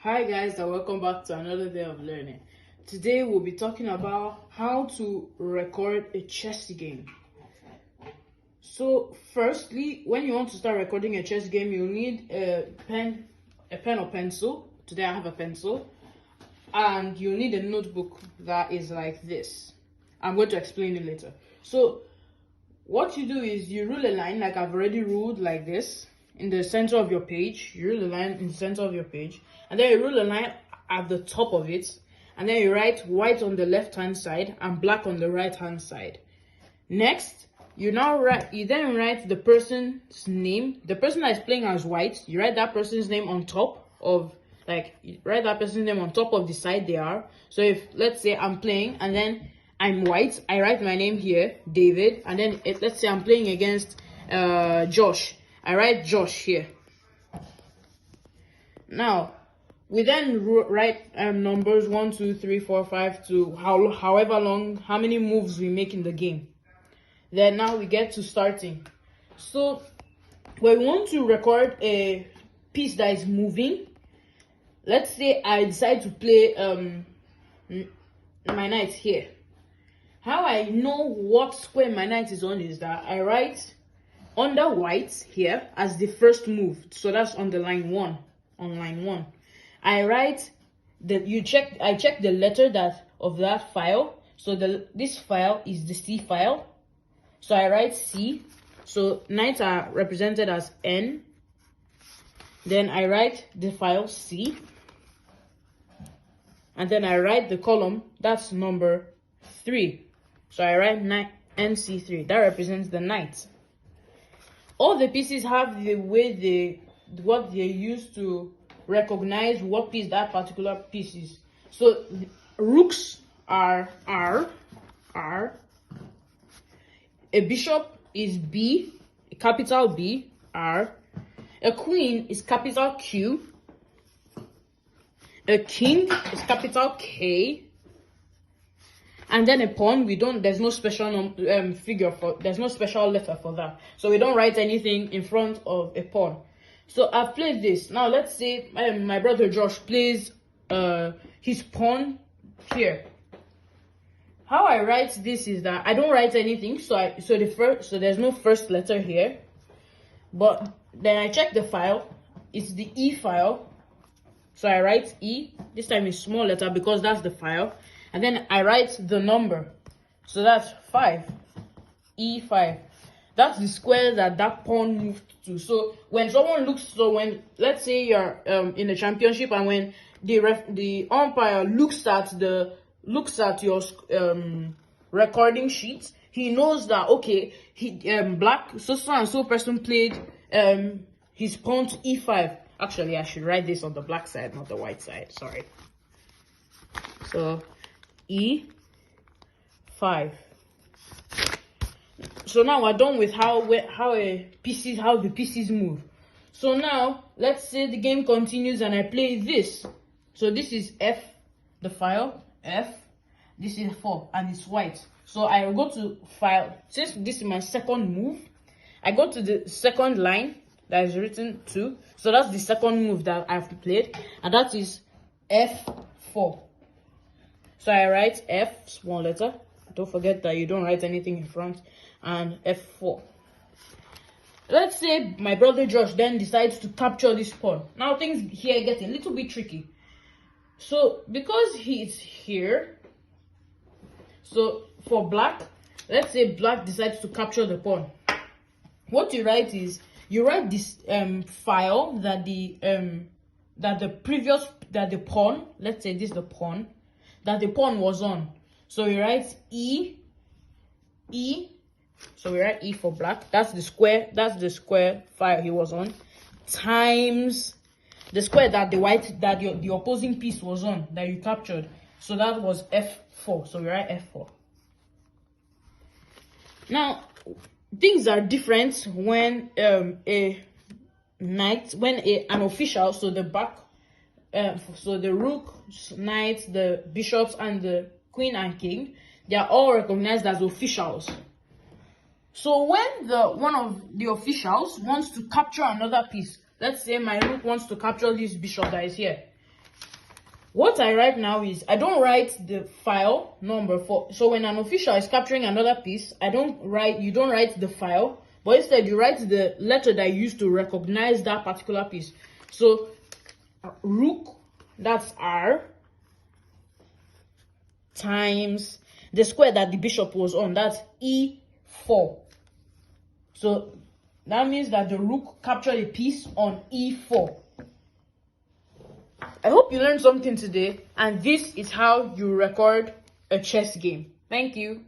Hi guys, and welcome back to another day of learning. Today we'll be talking about how to record a chess game. So firstly, when you want to start recording a chess game, you'll need a pen or pencil. Today I have a pencil. And you'll need a notebook that is like this. I'm going to explain it later. So what you do is you rule a line like I've already ruled, like this, in the center of your page. You rule a line in the center of your page, and then you rule a line at the top of it, and then you write white on the left hand side and black on the right hand side. Next, you then write the person's name. The person that is playing as white, you write that person's name on top of, you write that person's name on top of the side they are. So if, let's say I'm playing and then I'm white, I write my name here, David, and then let's say I'm playing against Josh. I write Josh here. Now, we then write numbers 1, 2, 3, 4, 5 to how many moves we make in the game. Then now we get to starting. So when we want to record a piece that is moving, let's say I decide to play my knight here. How I know what square my knight is on is that I write under white here as the first move. So that's on the line 1. On line 1, I write I check the letter of that file. So this file is the C file. So I write C. So knights are represented as N. Then I write the file C. And then I write the column, that's number 3. So I write NC3. That represents the knight. All the pieces have the way what they use to recognize what piece that particular piece is. So rooks are R. A bishop is B, a capital B, R. A queen is capital Q. A king is capital K. And then a pawn, there's no special there's no special letter for that. So we don't write anything in front of a pawn. So I've played this. Now let's say my brother Josh plays his pawn here. How I write this is that I don't write anything. So there's no first letter here. But then I check the file. It's the E file. So I write E. This time is small letter because that's the file. And then I write the number. So that's 5. E5. That's the square that pawn moved to. So when someone let's say you're in a championship, and when the umpire looks at your recording sheet, he knows that okay, black so and so person played his pawn to E5. Actually, I should write this on the black side, not the white side. Sorry. So E5. So now we're done with how the pieces move. So now let's say the game continues and I play this. So this is F, the file F. This is 4 and it's white. So I go to file. Since this is my second move, I go to the second line that is written 2. So that's the second move that I've played, and that is F4. So I write F, small letter. Don't forget that you don't write anything in front. And F4. Let's say my brother Josh then decides to capture this pawn. Now things here get a little bit tricky. So because he's here, so for black, let's say black decides to capture the pawn. What you write is, you write this file that the pawn, let's say this is the pawn, that the pawn was on. So we write E. So we write E for black. That's the square file he was on, times the square that the opposing piece was on, that you captured. So that was F4. So we write F4. Now things are different when an official, so the back, so the rook, knight, the bishops, and the queen and king, they are all recognized as officials. So when one of the officials wants to capture another piece, let's say my rook wants to capture this bishop that is here. What I write now is I don't write the file number for. So when an official is capturing another piece, you don't write the file, but instead you write the letter that you use to recognize that particular piece. So rook, that's R, times the square that the bishop was on, that's E4. So that means that the rook captured a piece on E4. I hope you learned something today, and this is how you record a chess game. Thank you.